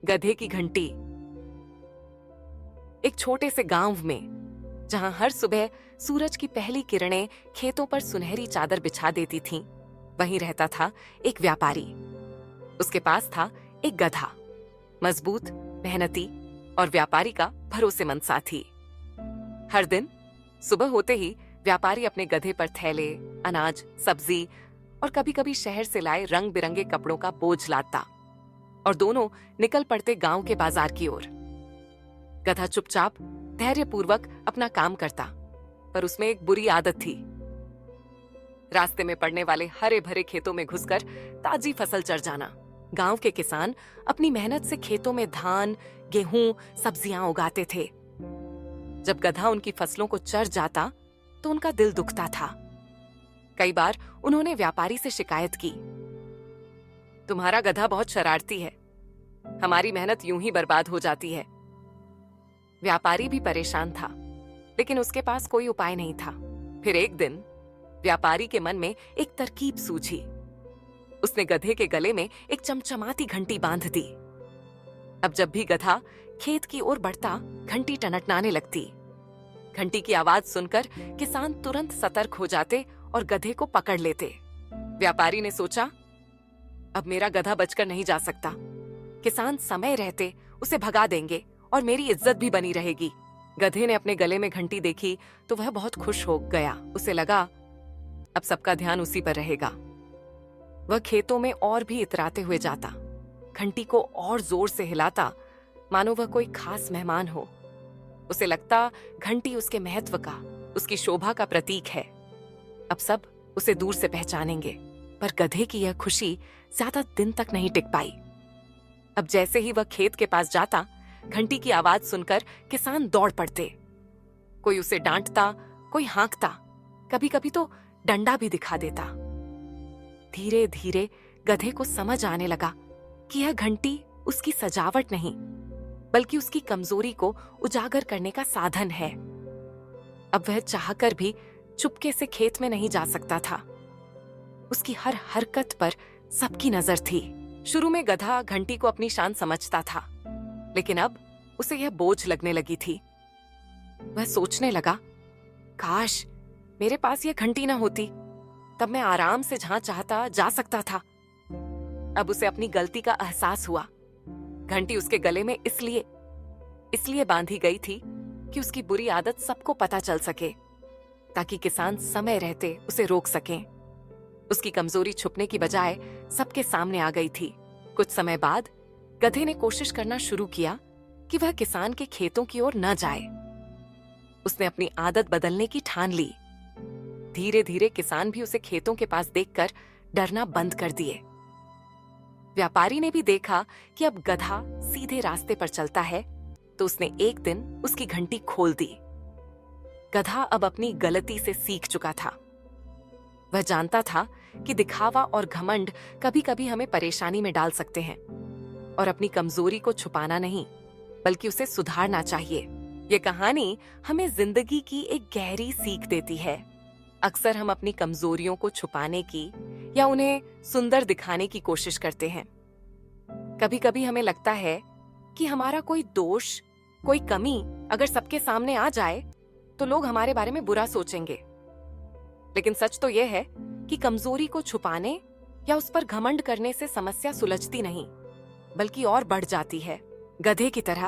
गधे की घंटी। एक छोटे से गांव में, जहां हर सुबह सूरज की पहली किरणें खेतों पर सुनहरी चादर बिछा देती थीं, वहीं रहता था एक व्यापारी। उसके पास था एक गधा, मजबूत, मेहनती और व्यापारी का भरोसेमंद साथी। हर दिन सुबह होते ही व्यापारी अपने गधे पर थैले, अनाज, सब्जी और कभी-कभी शहर से लाए रंग बिरंगे कपड़ों का बोझ लादता और दोनों निकल पड़ते गांव के बाजार की ओर। गधा चुपचाप धैर्यपूर्वक अपना काम करता, पर उसमें एक बुरी आदत थी। रास्ते में पड़ने वाले हरे भरे खेतों में घुसकर ताजी फसल चर जाना। गांव के किसान अपनी मेहनत से खेतों में धान, गेहूं, सब्जियां उगाते थे। जब गधा उनकी फसलों को चर जाता तो उनका दिल दुखता था। कई बार उन्होंने व्यापारी से शिकायत की, तुम्हारा गधा बहुत शरारती है, हमारी मेहनत यूं ही बर्बाद हो जाती है। व्यापारी भी परेशान था, लेकिन उसके पास कोई उपाय नहीं था। फिर एक दिन व्यापारी के मन में एक तरकीब सूझी। उसने गधे के गले में एक चमचमाती घंटी बांध दी। अब जब भी गधा खेत की ओर बढ़ता, घंटी टनटनाने लगती। घंटी की आवाज सुनकर किसान तुरंत सतर्क हो जाते और गधे को पकड़ लेते। व्यापारी ने सोचा, अब मेरा गधा बचकर नहीं जा सकता। किसान समय रहते उसे भगा देंगे और मेरी इज्जत भी बनी रहेगी। गधे ने अपने गले में घंटी देखी तो वह बहुत खुश हो गया। उसे लगा, अब सबका ध्यान उसी पर रहेगा। वह खेतों में और भी इतराते हुए जाता, घंटी को और जोर से हिलाता, मानो वह कोई खास मेहमान हो। उसे लगता घंटी उसके महत्व का, उसकी शोभा का प्रतीक है। अब सब उसे दूर से पहचानेंगे। पर गधे की यह खुशी ज्यादा दिन तक नहीं टिक पाई। अब जैसे ही वह खेत के पास जाता, घंटी की आवाज सुनकर किसान दौड़ पड़ते। कोई उसे डांटता, कोई हाँकता, कभी कभी तो डंडा भी दिखा देता। धीरे धीरे गधे को समझ आने लगा कि यह घंटी उसकी सजावट नहीं, बल्कि उसकी कमजोरी को उजागर करने का साधन है। अब वह चाहकर भी चुपके से खेत में नहीं जा सकता था। उसकी हर हरकत पर सबकी नजर थी। शुरू में गधा घंटी को अपनी शान समझता था, लेकिन अब उसे यह बोझ लगने लगी थी। वह सोचने लगा, काश मेरे पास यह घंटी ना होती, तब मैं आराम से जहां चाहता जा सकता था। अब उसे अपनी गलती का एहसास हुआ। घंटी उसके गले में इसलिए बांधी गई थी कि उसकी बुरी आदत सबको पता चल सके, ताकि किसान समय रहते उसे रोक सकें। उसकी कमजोरी छुपने की बजाय सबके सामने आ गई थी। कुछ समय बाद गधे ने कोशिश करना शुरू किया कि वह किसान के खेतों की ओर न जाए। उसने अपनी आदत बदलने की ठान ली। धीरे धीरे किसान भी उसे खेतों के पास देखकर डरना बंद कर दिए। व्यापारी ने भी देखा कि अब गधा सीधे रास्ते पर चलता है, तो उसने एक दिन उसकी घंटी खोल दी। गधा अब अपनी गलती से सीख चुका था। वह जानता था कि दिखावा और घमंड कभी-कभी हमें परेशानी में डाल सकते हैं, और अपनी कमजोरी को छुपाना नहीं, बल्कि उसे सुधारना चाहिए। ये कहानी हमें जिंदगी की एक गहरी सीख देती है। अक्सर हम अपनी कमजोरियों को छुपाने की या उन्हें सुंदर दिखाने की कोशिश करते हैं। कभी-कभी हमें लगता है कि हमारा कोई दोष, कोई कमी अगर सबके सामने आ जाए तो लोग हमारे बारे में बुरा सोचेंगे। लेकिन सच तो यह है कि कमजोरी को छुपाने या उस पर घमंड करने से समस्या सुलझती नहीं, बल्कि और बढ़ जाती है। गधे की तरह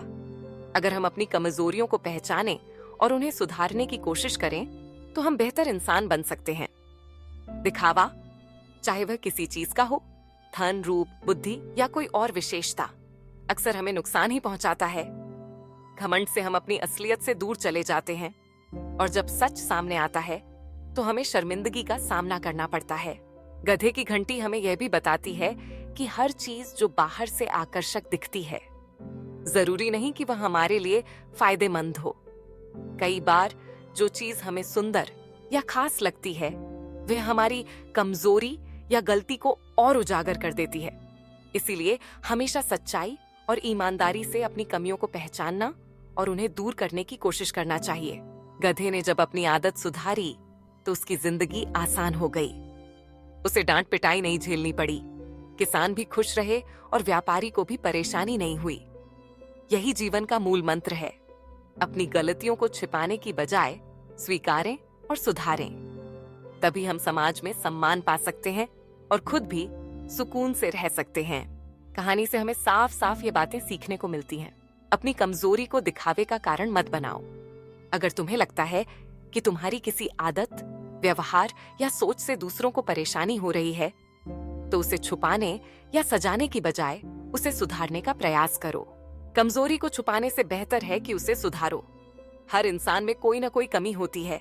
अगर हम अपनी कमजोरियों को पहचानें और उन्हें सुधारने की कोशिश करें, तो हम बेहतर इंसान बन सकते हैं। दिखावा, चाहे वह किसी चीज का हो, धन, रूप, बुद्धि या कोई और विशेषता, अक्सर हमें नुकसान ही पहुंचाता है। घमंड से हम अपनी असलियत से दूर चले जाते हैं, और जब सच सामने आता है तो हमें शर्मिंदगी का सामना करना पड़ता है। गधे की घंटी हमें यह भी बताती है कि हर चीज जो बाहर से आकर्षक दिखती है, जरूरी नहीं कि वह हमारे लिए फायदेमंद हो। कई बार जो चीज हमें सुंदर या खास लगती है, वह हमारी कमजोरी या गलती को और उजागर कर देती है। इसीलिए हमेशा सच्चाई और ईमानदारी से अपनी कमियों को पहचानना और उन्हें दूर करने की कोशिश करना चाहिए। गधे ने जब अपनी आदत सुधारी तो उसकी जिंदगी आसान हो गई। उसे डांट पिटाई नहीं झेलनी पड़ी, किसान भी खुश रहे और व्यापारी को भी परेशानी नहीं हुई। यही जीवन का मूल मंत्र है। अपनी गलतियों को छिपाने की बजाय स्वीकारें और सुधारें। तभी हम समाज में सम्मान पा सकते हैं और खुद भी सुकून से रह सकते हैं। कहानी से हमें साफ साफ ये बातें सीखने को मिलती हैं। अपनी कमजोरी को दिखावे का कारण मत बनाओ। अगर तुम्हें लगता है कि तुम्हारी किसी आदत, व्यवहार या सोच से दूसरों को परेशानी हो रही है, तो उसे छुपाने या सजाने की बजाय उसे सुधारने का प्रयास करो। कमजोरी को छुपाने से बेहतर है कि उसे सुधारो। हर इंसान में कोई ना कोई कमी होती है।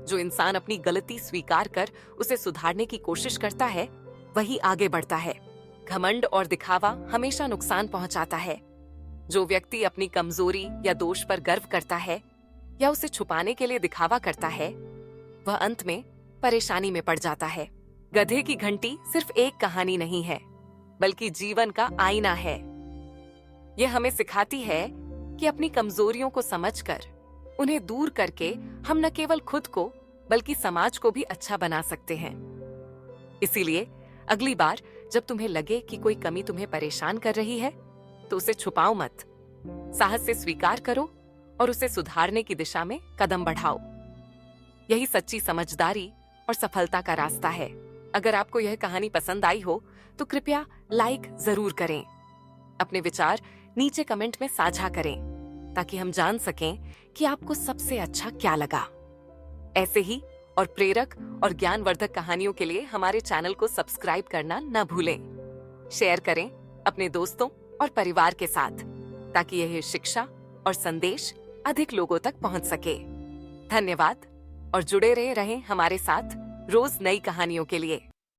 जो इंसान अपनी गलती स्वीकार कर उसे सुधारने की कोशिश करता है, वही आगे बढ़ता है। घमंड और दिखावा हमेशा नुकसान पहुंचाता है। जो व्यक्ति अपनी कमजोरी या दोष पर गर्व करता है या उसे छुपाने के लिए दिखावा करता है, वह अंत में परेशानी में पड़ जाता है। गधे की घंटी सिर्फ एक कहानी नहीं है, बल्कि जीवन का आईना है। यह हमें सिखाती है कि अपनी कमजोरियों को समझकर उन्हें दूर करके हम न केवल खुद को बल्कि समाज को भी अच्छा बना सकते हैं। इसीलिए अगली बार जब तुम्हें लगे कि कोई कमी तुम्हें परेशान कर रही है, तो उसे छुपाओ मत। साहस से स्वीकार करो और उसे सुधारने की दिशा में कदम बढ़ाओ। यही सच्ची समझदारी और सफलता का रास्ता है। अगर आपको यह कहानी पसंद आई हो तो कृपया लाइक जरूर करें। अपने विचार नीचे कमेंट में साझा करें ताकि हम जान सकें कि आपको सबसे अच्छा क्या लगा। ऐसे ही और प्रेरक और ज्ञानवर्धक कहानियों के लिए हमारे चैनल को सब्सक्राइब करना न भूलें। शेयर करें अपने दोस्तों और परिवार के साथ ताकि यह शिक्षा और संदेश अधिक लोगों तक पहुंच सके। धन्यवाद और जुड़े रहें हमारे साथ रोज नई कहानियों के लिए।